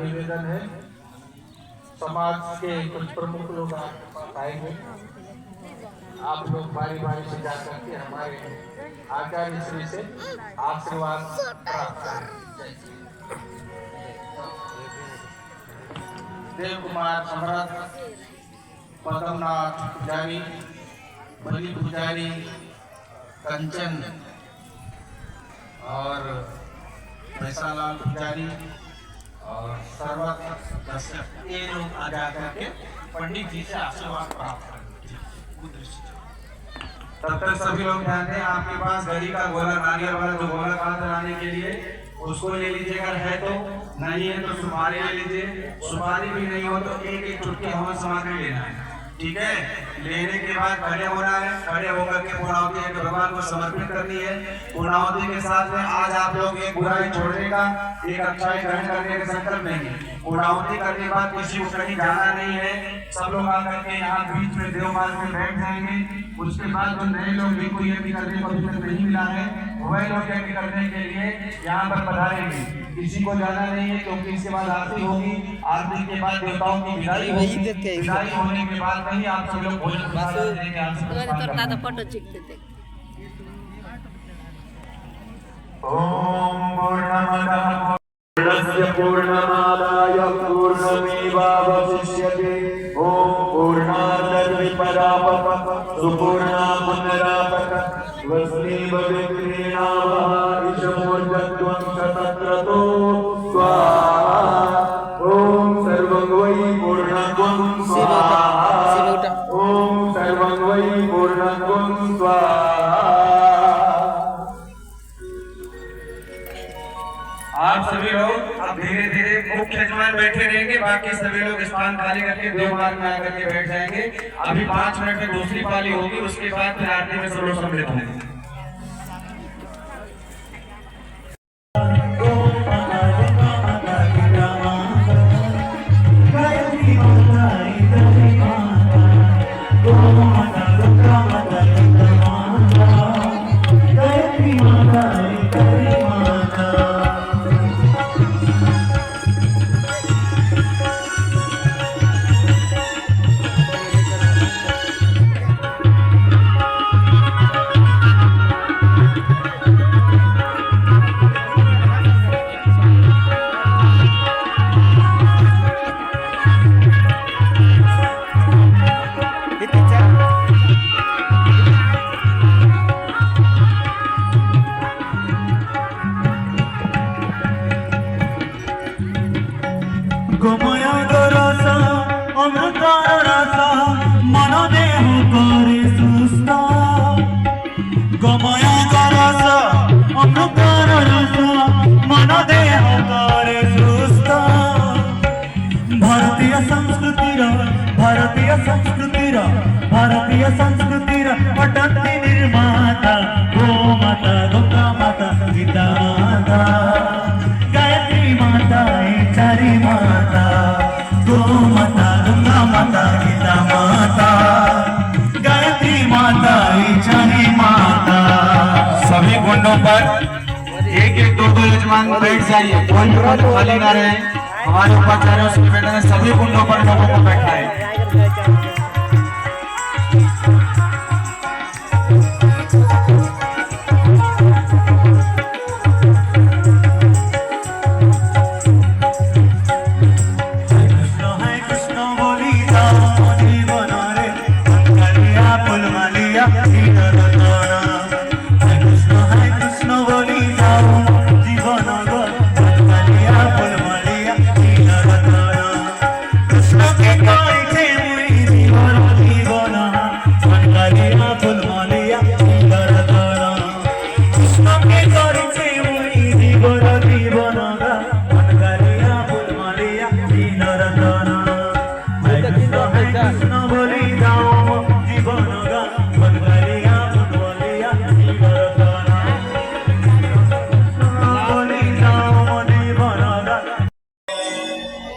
निवेदन है, समाज के कुछ प्रमुख लोग आपके पास आएंगे। आप लोग बारी बारी से जा करके हमारे आचार्य श्री से आशीर्वाद प्राप्त करें। देव कुमार सम्राट, पद्मनाथ पुजारी, बलि पुजारी, कंचन और भैसालाल पुजारी और सर्वत दर्शक ये लोग आ जा करके पंडित जी से आशीर्वाद प्राप्त करेंगे। तब तक सभी लोग ध्यान दें, आपके पास घड़ी का गोला, नारियल वाला जो गोला कहा था लाने के लिए, उसको ले लीजिए। अगर है तो, नहीं है तो सुपारी ले लीजिए। सुपारी भी नहीं हो तो एक एक चुटकी हवन सामग्री लेना है, ठीक है। लेने के बाद खड़े होना है, खड़े होकर के पूर्णाहुति भगवान को समर्पित करनी है। पूर्णाहुति के साथ में आज आप लोग एक बुराई छोड़ने का, एक अच्छाई ग्रहण करने का संकल्प लेंगे। पूर्णाहुति करने के बाद किसी को कहीं जाना नहीं है, सब लोग आकर के यहाँ बीच में देवमार्ग में बैठ जाएंगे। उसके बाद जो नए लोग जिनको यज्ञ करने को अभी तक नहीं मिला है, वह लोग यज्ञ करने के लिए यहाँ पर पधारेंगे। किसी को जाना नहीं है, क्योंकि इसके बाद आरती होगी। आरती के बाद देवताओं की विदाई होगी। विदाई होने के बाद नहीं आप सब लोग भोजन ओम पूर्णमदः पूर्णमादाय पूर्णमेवावशिष्यते। ओम पूर्णात् विपदापः सुपूर्णा पुनरापः स्वस्ति भवेत्प्रीणावः ईशमूर्धत्वं शतक्रतो स्वाहा। ओम सर्वं वै पूर्णत्वं स्वाहा। ओम सर्वं वै पूर्णत्वं स्वाहा। आप सभी लोग अब धीरे धीरे मुख्य यजमान बैठे रहेंगे, बाकी सभी लोग स्थान खाली करके देवमार्ग में आकर के बैठ जाएंगे। अभी 5 मिनट में दूसरी पाली होगी, उसके बाद फिर आरती में सब लोग सम्मिलित होंगे। गोमयाग रस अमृतर रस मन देह करे सुस्थ गोमयाग रस अमृतर रस मन देह करे सुस्थ भारतीय संस्कृतिर अटंती निर्माता गो माता गंगा माता गीता माता गायत्री माता चारी माता गो माता गंगा माता गीता माता गायत्री माता चारी माता। सभी कुंडों पर एक एक दो यजमान बैठ जाइए, कोई भी कुंड खाली ना रहे। हमारे उपाचार्यों से निवेदन है सभी कुंडों पर लोगों को बैठाएं।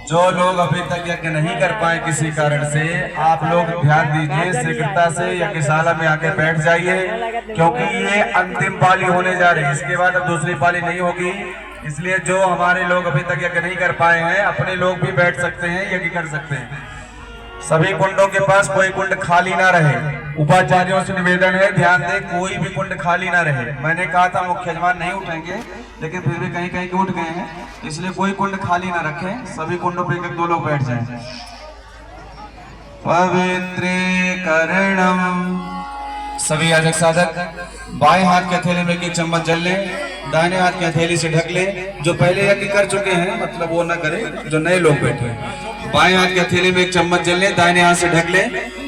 जो लोग अभी तक यज्ञ नहीं कर पाए किसी कारण से, आप लोग ध्यान दीजिए, शीघ्रता से यज्ञशाला में आके बैठ जाइए, क्योंकि ये अंतिम पाली होने जा रही है। इसके बाद अब दूसरी पाली नहीं होगी, इसलिए जो हमारे लोग अभी तक यज्ञ नहीं कर पाए हैं, अपने लोग भी बैठ सकते हैं, यज्ञ कर सकते हैं। सभी कुंडों के पास कोई कुंड खाली ना रहे। उपाचार्यों से निवेदन है, ध्यान दें, कोई भी कुंड खाली ना रहे। मैंने कहा था मुख्य यजमान नहीं उठेंगे, लेकिन फिर भी कहीं कहीं के उठ गए हैं, इसलिए कोई कुंड खाली ना रखें। सभी कुंडों पे एक दो लोग बैठ जाएं। पवित्रीकरणम। सभी याजक साधक बाएं हाथ के हथेली में एक चम्मच जल लें, दाहिने हाथ की हथेली से ढक ले। जो पहले यज्ञ कर चुके हैं मतलब वो ना करे, जो नए लोग बैठे हैं। बाएं हाथ की हथेली में एक चम्मच जल ले, दाहिने हाथ से ढक ले।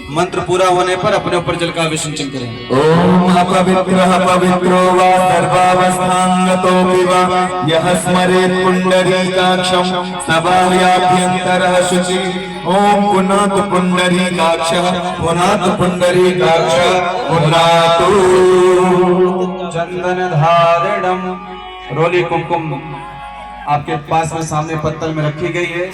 मंत्र पूरा होने पर अपने ऊपर जल का अभिषेचन करें। ओम अपवित्रः पवित्रो वा सर्वावस्थांगतोऽपि वा यः स्मरेत् पुण्डरीकाक्षं सभायाभ्यन्तरः शुचि। ओम पुनातु पुण्डरीकाक्षः पुनातु पुण्डरीकाक्षः पुनातु। चंदन धारणम। रोली कुमकुम आपके पास में सामने पत्तल में रखी गई है।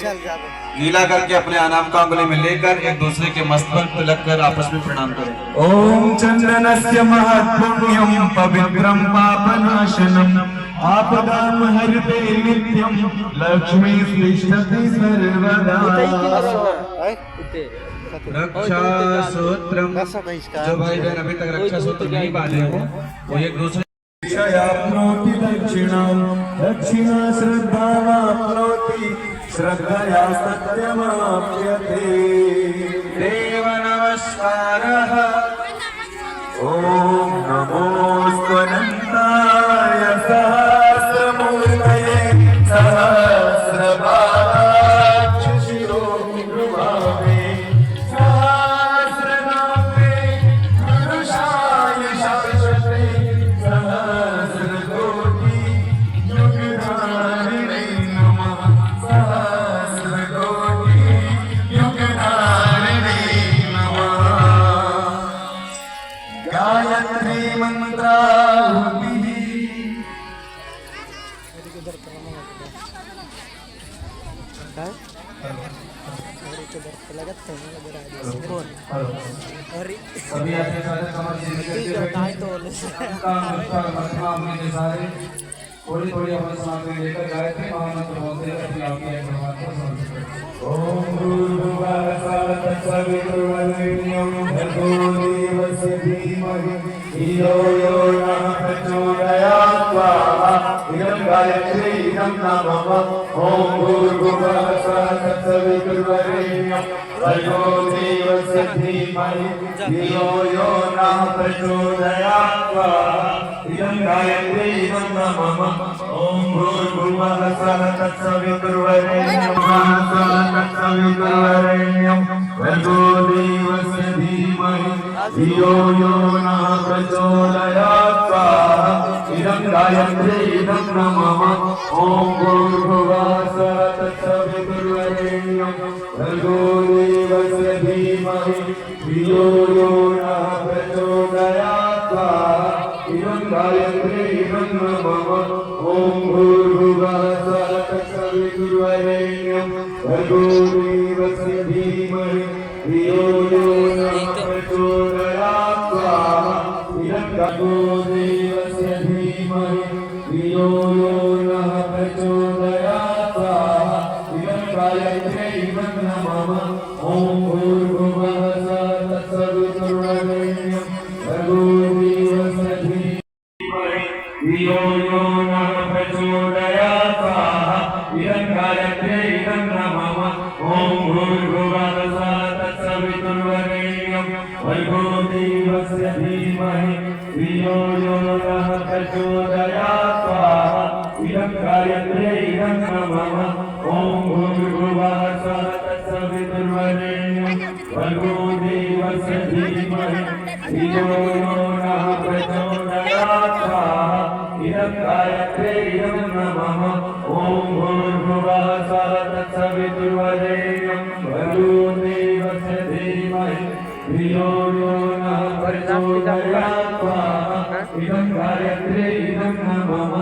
गीला करके अपने आनाम का अंगुली में लेकर एक दूसरे के मस्तक पर लगकर आपस में प्रणाम करें। ओम चंदनस्य महत्पुण्यं पवित्रं पापनाशनम् आपदां हरते नित्यं लक्ष्मी तिष्ठति सर्वदा। रक्षा सूत्रम। जो भाई बहन अभी तक रक्षा सूत्र नहीं बांधे हो, वो एक दूसरे दक्षिणाप्नोति दक्षिणां दक्षिणा श्रद्धावाप्नोति श्रद्धया सत्यमाप्यते। देव नमस्कारः। ओम नमोऽस्त्वनन्ताय सहस्रमूर्तये सहस्रपादाक्ष शिरोरुबावे सहस्रनामे पुरुषाय शाश्वते सहस्रकोटि युगधारिणे नमः सहस्रकोटि युगधारिणे नमः। गायत्री मंत्राहुतिः। थोड़ी थोड़ी अपने समाज में लेकर गायत्री महामंत्र बोलते हैं, अपनी आपकी एक भगवान को समर्पित करें। ओम भूर्भुवः तत्सवितुर्वरेण्यं भर्गो देवस्य धीमहि धियो यो नः प्रचोदयात् स्वाहा। इदं गायत्री इदं नमः। ओम भूर्भुवः तत्सवितुर्वरेण्यं भर्गो देवस्य धीमहि धियो यो नः प्रचोदयात् स्वाहा। इदं गायत्री इदं नमः। ओम भूर्भुवः भुवः स्वः तत्सवितुर्वरेण्यं भर्गो देवस्य धीमहि धियो यो नः प्रचोदयात् स्वाहा इदं गायत्री इदं नमः ॐ भूर्भुवः स्वः तत्सवितुर्वरेण्यं भर्गो देवस्य धीमहि धियो यो नः प्रचोदयात् स्वाहा इदं गायत्री इदं नमः ॐ भूर्भुवः स्वः तत्सवितुर्वरेण्यं भर्गो देवस्य धीमहि धियो यो नः प्रचोदयात् स्वाहा इदं भर्गो देवस्य धीमहि धियो यो नः प्रचोदयात् स्वाहा इदं गायत्री इदं नमः ॐ भूर्भुवः स्वः तत्सवितुर्वरेण्यं भर्गो देवस्य धीमहि धियो यो नः प्रचोदयात् स्वाहा इदं गायत्री इदं नमः ॐ भूर्भुवः स्वः तत्सवितुर्वरेण्यं भर्गो देवस्य धीमहि धियो यो नः प्रचोदयात् स्वाहा इदं गायत्री इदं नमः ॐ भूर्भुवः स्वः तत्सवितुर्वरेण्यं भर्गो देवस्य धीमहि धियो यो नः प्रचोदयात् स्वाहा इदं गायत्री इदं नमः ॐ भूर्भुवः स्वः तत्सवितुर्वरेण्यं भर्गो देवस्य धीमहि धियो यो नः प्रचोदयात् स्वाहा इदं गायत्री इदं नमः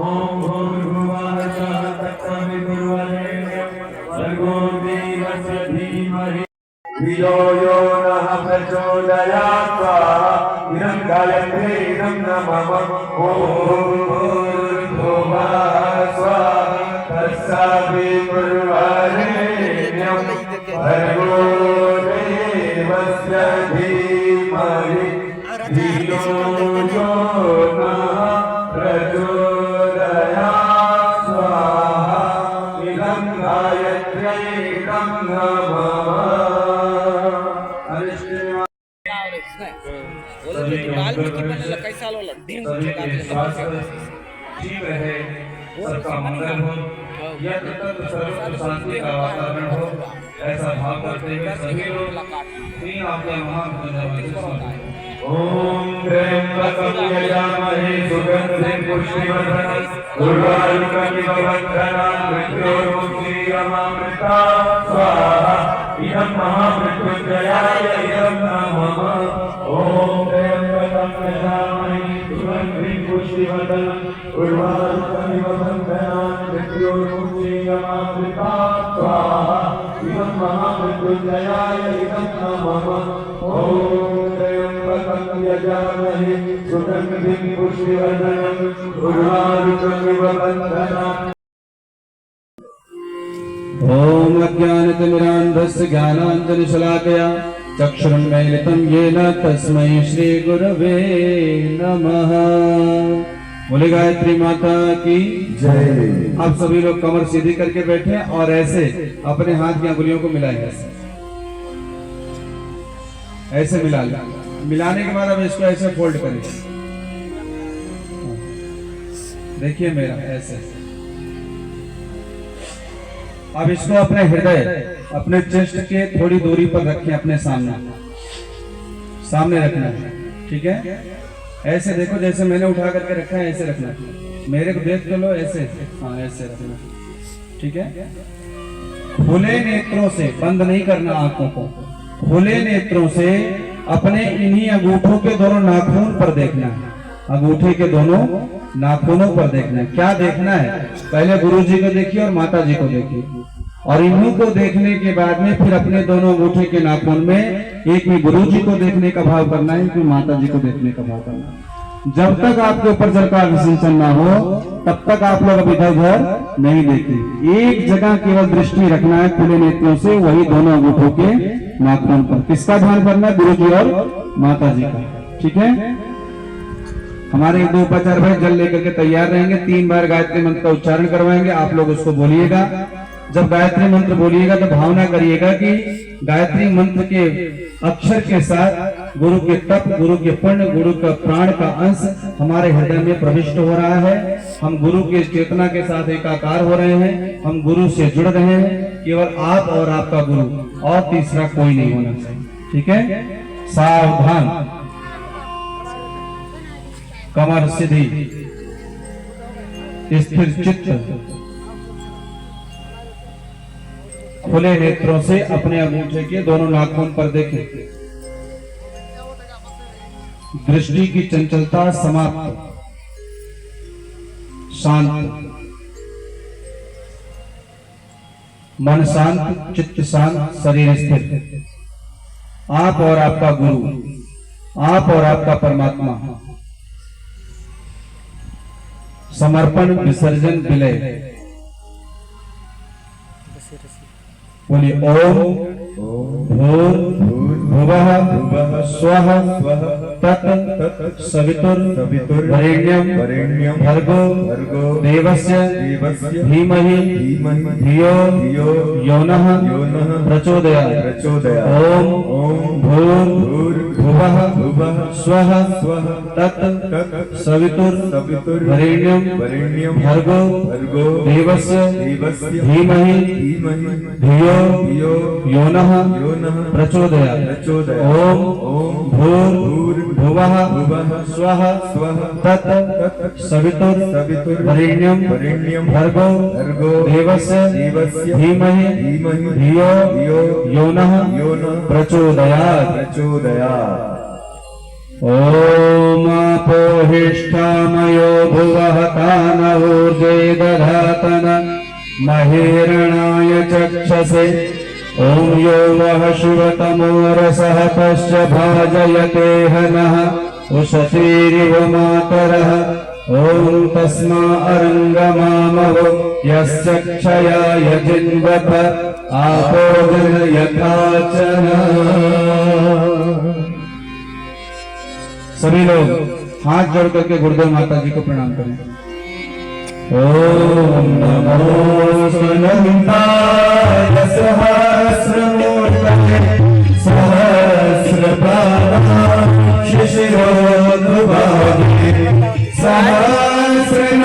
ॐ भूर्भुवः स्वः तत्सवितुर्वरेण्यं भर्गो देवस्य धीमहि धियो यो नः प्रचोदयात् स्वाहा इदं गायत्री इदं नमः ॐ भूर्भुवः स्वः तत्सवितुर्वरेण्यं भर्गो देवस्य धीमहि धियो यो नः प्रचोदयात् स्वाहा इदं गायत्री इदं नमः। बोले तो वाल्मीकि बनने कैसा लो ढींग ठीक रहे, सबका मंगल हो, यह तत्व सर्व शांति का वातावरण हो, ऐसा भाव करते हुए सभी लोग तीन आपके महान ओम त्र्यंबकं यजामहे सुगंधिं पुष्टिवर्धनं उर्वारुकमिव बन्धनान् मृत्योर्मुक्षीयमामृतात् स्वाहा इदं महामृत्युञ्जयाय इदं नमः ओम त्र्यंबकं यजामहे सुगंधिं पुष्टिवर्धनं उर्वारुकमिव बन्धनान् मृत्योर्मुक्षीयमामृतात् स्वाहा इदं महामृत्युञ्जयाय इदं नमः ओम त्र्यंबकं यजामहे सुगंधिं पुष्टिवर्धनं उर्वारुकमिव बन्धनान् ओम अज्ञानतिमिरान्धस्य ज्ञानाञ्जनशलाकया चक्षुरुन्मीलितं येन तस्मै श्री गुरवे नमः। बोले गायत्री माता की जय। आप सभी लोग कमर सीधी करके बैठे और ऐसे अपने हाथ की अंगुलियों को मिलाएं, ऐसे मिला लें। मिलाने के बाद अब इसको ऐसे फोल्ड करें, देखिए मेरा ऐसे। अब इसको अपने हृदय, अपने चेस्ट के थोड़ी दूरी पर रखें, अपने सामने रखना है, ठीक है। ऐसे देखो जैसे मैंने उठा करके रखा है, ऐसे रखना। मेरे को देख लो, ऐसे, हाँ ऐसे रखना, ठीक है। खुले नेत्रों से, बंद नहीं करना आंखों को, खुले नेत्रों से अपने इन्हीं अंगूठों के दोनों नाखून पर देखना है, अंगूठे के दोनों नाखूनों पर देखना है। क्या देखना है? पहले गुरु जी को देखिए और माता जी को देखिए, और इन्हीं को देखने के बाद में फिर अपने दोनों अंगूठे के नाखून में एक में गुरु जी को देखने का भाव करना है, फिर माता जी को देखने का भाव करना है। जब तक आपके ऊपर जल का विसिंचन ना हो तब तक आप लोग अभी इधर उधर नहीं देखिए। एक जगह केवल दृष्टि रखना है खुले नेत्रों से, वही दोनों अंगूठों के नाखून पर। किसका ध्यान करना है? गुरु जी और माता जी का, ठीक है। हमारे एक दो उपाचार्य भाई जल लेकर के तैयार रहेंगे, 3 बार गायत्री मंत्र का उच्चारण करवाएंगे, आप लोग उसको बोलिएगा। जब गायत्री मंत्र बोलिएगा तो भावना करिएगा कि गायत्री मंत्र के अक्षर के साथ गुरु के तप, गुरु के पुण्य, गुरु का प्राण का अंश हमारे हृदय में प्रविष्ट हो रहा है। हम गुरु के चेतना के साथ एकाकार हो रहे हैं, हम गुरु से जुड़ रहे हैं। केवल आप और आपका गुरु, और तीसरा कोई नहीं होना चाहिए। ठीक है, सावधान, कमर सीधी, स्थिर चित्त, खुले नेत्रों से अपने अंगूठे के दोनों नाखून पर देखें। दृष्टि की चंचलता समाप्त, शांत, मन शांत, चित्त शांत, शरीर स्थिर। आप और आपका गुरु, आप और आपका परमात्मा, समर्पण, विसर्जन, विलय। बोलिए ओम भूर्भुवः स्वः तत् सवितुर्वरेण्यं भर्गो देवस्य धीमहि धियो योनः प्रचोदयात्। ओम भूर्भुवः स्वः तत् सवितुर्वरेण्यं भर्गो देवस्य धीमहि धियो योनः प्रचोदयात्। ओम भूर्भुवः स्वः तत् सवितुर्वरेण्यं भर्गो देवस्य धीमहि धियो योनः प्रचोदयात्। ओम पोहिष्ठामयो भुवः कानऊर्जे दधातन महेरणाय चक्षसे। ओम यो वः शिवतमो रसः पश्च भाजयते हनः उषतीरिव मातरः। ओम तस्मा अरंगमामवो यश्चक्षयाय जिन्वत आपो यथाचन। सभी लोग हाथ जोड़ करके गुरुदेव माता जी को प्रणाम करें। ओम नमो सुनंताय सहस्रमूर्तये सहस्रपादाय शिशिरोद्भवाय सहस्रनामे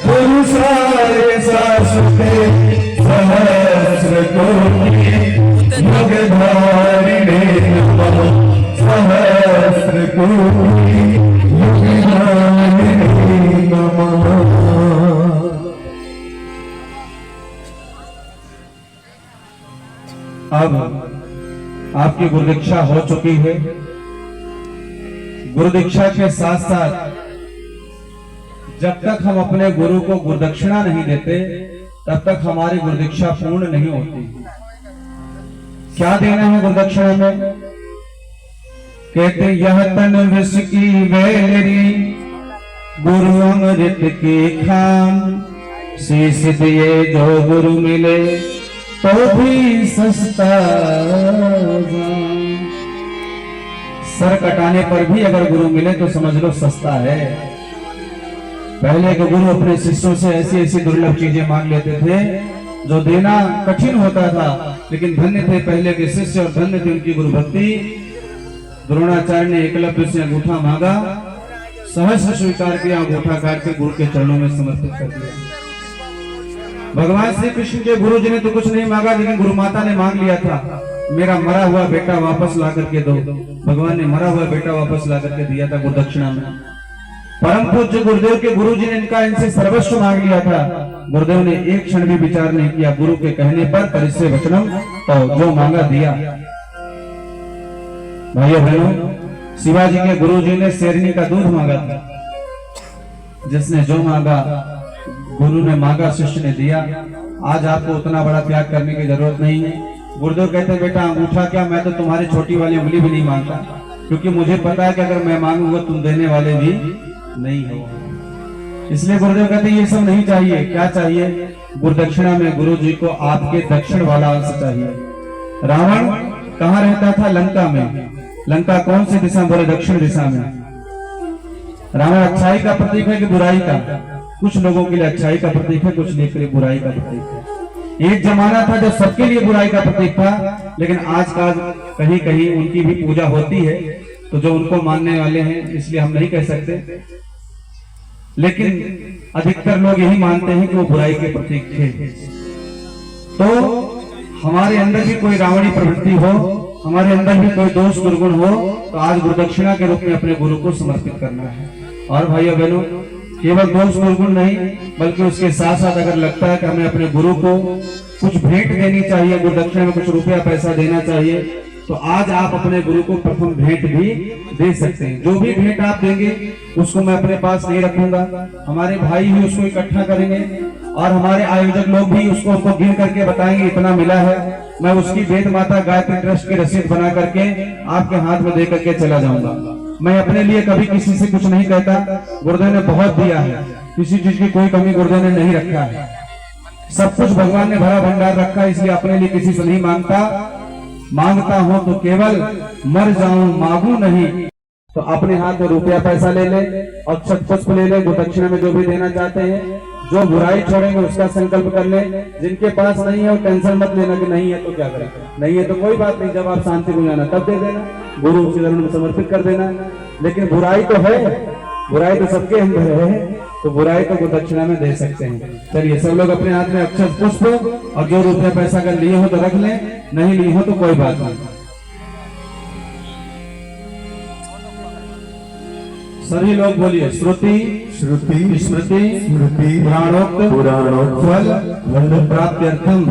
पुरुषाय शाश्वते सहस्रकोटि युगधारिणे नमः। सहस्रकोटि युगधारिणे नमः। अब आपकी गुरुदीक्षा हो चुकी है। गुरुदीक्षा के साथ साथ जब तक हम अपने गुरु को गुरुदक्षिणा नहीं देते तब तक हमारी गुरुदीक्षा पूर्ण नहीं होती। क्या देना है गुरुदक्षिणा में? कहते यह तन विष की वैरी गुरु अमृत की खान। शीश दिए जो गुरु मिले तो भी सस्ता। सर कटाने पर भी अगर गुरु मिले तो समझ लो सस्ता है। पहले के गुरु अपने शिष्यों से ऐसी ऐसी दुर्लभ चीजें मांग लेते थे जो देना कठिन होता था, लेकिन धन्य थे पहले के शिष्य और धन्य थी उनकी गुरु भक्ति। द्रोणाचार्य ने एकलव्य से अंगूठा मांगा, सहर्ष स्वीकार किया, अंगूठा काट के गुरु के चरणों में समर्पित कर दिया। भगवान श्री कृष्ण के गुरु जी ने तो कुछ नहीं मांगा, लेकिन गुरु माता ने मांग लिया था, मेरा मरा हुआ बेटा वापस ला करके दो। भगवान ने मरा हुआ बेटा वापस ला करके दिया था गुरुदक्षिणा में। परम पूज्य गुरुदेव के गुरु जी ने इनसे सर्वस्व मांग लिया था। गुरुदेव ने एक क्षण भी विचार नहीं किया, गुरु के कहने पर परिसे वचनम तो जो मांगा दिया। भाइयों बहनों, शिवाजी के गुरु जी ने शेरनी का दूध मांगा था। जिसने जो मांगा गुरु ने मांगा, शिष्य ने दिया। आज आपको उतना बड़ा त्याग करने की जरूरत नहीं है। गुरुदेव कहते हैं बेटा अंगूठा क्या, मैं तो तुम्हारी छोटी वाली उंगली भी नहीं मांगता, क्योंकि मुझे पता है कि अगर मैं मांगूंगा तुम देने वाले भी नहीं हो। इसलिए गुरुदेव कहते हैं ये सब नहीं चाहिए। क्या चाहिए? गुरुदक्षिणा में गुरु जी को आपके दक्षिण वाला अंश चाहिए। रावण कहाँ रहता था? लंका में। लंका कौन सी दिशा? बोले दक्षिण दिशा में। रावण अच्छाई का प्रतीक है कि बुराई का? कुछ लोगों के लिए अच्छाई का प्रतीक है, कुछ लोगों के लिए बुराई का प्रतीक है। एक जमाना था जब सबके लिए बुराई का प्रतीक था, लेकिन आजकल कहीं कहीं उनकी भी पूजा होती है, तो जो उनको मानने वाले हैं इसलिए हम नहीं कह सकते, लेकिन अधिकतर लोग यही मानते हैं कि वो बुराई के प्रतीक थे। तो हमारे अंदर भी कोई रावणी प्रवृत्ति हो, हमारे अंदर भी कोई दोष दुर्गुण हो, तो आज गुरुदक्षिणा के रूप में अपने गुरु को समर्पित करना है। और भाइयों बहनों, केवल दोष दुर्गुण नहीं, बल्कि उसके साथ साथ अगर लगता है कि हमें अपने गुरु को कुछ भेंट देनी चाहिए, गुरुदक्षिणा में कुछ रुपया पैसा देना चाहिए, तो आज आप अपने गुरु को प्रथम भेंट भी दे सकते हैं। जो भी भेंट आप देंगे उसको मैं अपने पास नहीं रखूंगा, हमारे भाई ही उसको इकट्ठा करेंगे और हमारे आयोजक लोग भी उसको गिन करके बताएंगे इतना मिला है। मैं उसकी वेद माता गायत्री ट्रस्ट की रसीद बना करके आपके हाथ में दे करके चला जाऊंगा। मैं अपने लिए कभी किसी से कुछ नहीं कहता, गुरुदेव ने बहुत दिया है, किसी चीज की कोई कमी गुरुदेव ने नहीं रखा है, सब कुछ भगवान ने भरा भंडार रखा है, इसलिए अपने लिए किसी से नहीं मांगता। मांगता हूं तो केवल मर जाऊं, मांगू नहीं। तो अपने हाथ में रुपया पैसा ले ले, अक्षत पुष्प ले ले, गुरुदक्षिणा में जो भी देना चाहते हैं, जो बुराई छोड़ेंगे उसका संकल्प कर ले। जिनके पास नहीं है वो टेंशन मत लेना कि नहीं है तो क्या करें, नहीं है तो कोई बात नहीं, जब आप शांति को जाना तब दे देना, गुरु के चरणों में समर्पित कर देना। लेकिन बुराई तो है, बुराई तो सबके अंदर है, तो बुराई तो गुरुदक्षिणा में दे सकते हैं। चलिए सब लोग अपने हाथ में अक्षत पुष्प और जो रुपया पैसा अगर लिए हो तो रख लें, नहीं लिए हो तो कोई बात नहीं। सभी लोग बोलिए श्रुति श्रुति स्मृति स्मृति पुराणोक्त पुराणोक्त फल प्राप्त्यर्थम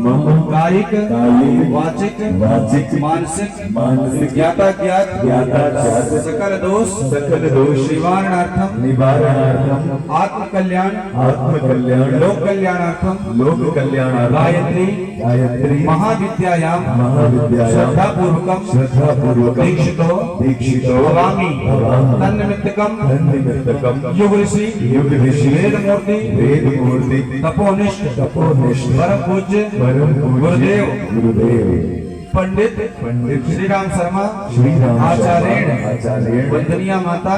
मम कायिक वाचिक मानसिक ज्ञाता ज्ञात सकल दोष निवारणार्थम आत्म कल्याण लोक कल्याणार्थम गायत्री महाविद्यायाम श्रद्धापूर्वकम दीक्षितो भवामि तन्निमित्तकम युग ऋषि वेद मूर्ति तपोनिष्ठ परम पूज्य गुरुदेव पंडित श्री राम शर्मा आचार्य वंदनीय माता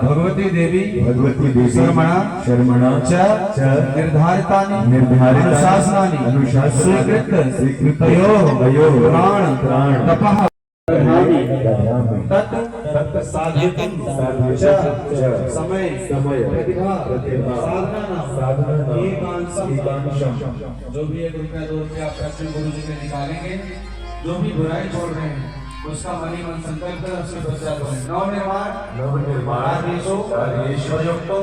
भगवती देवी शर्मणा च निर्धारितानि अनुशासनानि स्वीकृत प्राण तपः समय साधना एकांशम। जो भी 1 रुपया 2 रुपया आप अपने गुरु जी के निकालेंगे, जो भी बुराई छोड़ रहे हैं उसका मनी मन संकल्प कर उसके पश्चात नवनिर्माण आदेशो प्रयोक्तो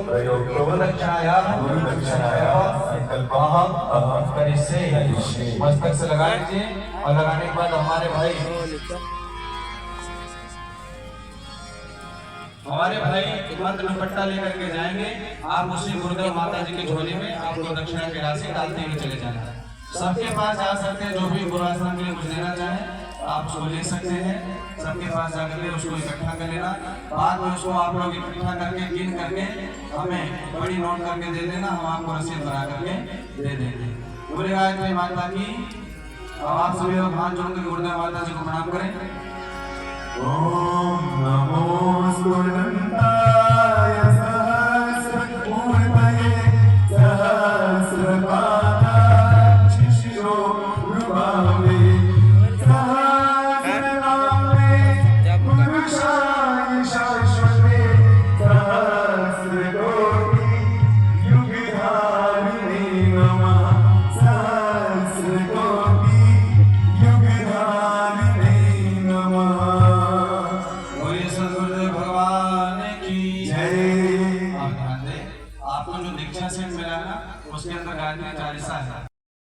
संकल्पः करिष्ये। मस्तक से लगा लीजिए और लगाने के बाद हमारे भाई मंत्र दुपट्टा लेकर के जाएंगे। आप उसी गुरुदेव माता जी की झोली में आपको दक्षिणा की राशि डालते हुए चले जाना है। सबके पास जा सकते हैं, जो भी गुरुआश्रम के लिए कुछ लेना चाहें आप उसको ले सकते हैं। सबके पास जाकर के उसको इकट्ठा कर लेना, बाद में उसको आप लोग इकट्ठा करके गिन करके हमें बड़ी नोट करके दे देना, हम आपको रसीद बना करके दे देंगे। बोले गायत्री माता की। आप सभी लोग हाथ जोड़ के गुरुदेव माता जी को प्रणाम करें। ओम नमो स्फुरन्ताय सहस्रमूर्तये सहस्रपादाय शिरोरुबावे सहस्रनामे पुरुषाय शाश्वते सहस्रकोटि युगधारिणे नमः सहस्रकोटि युगधारिणे नमः। आपको जो दीक्षा सेट मिला ना उसके अंदर गायत्री 40 है।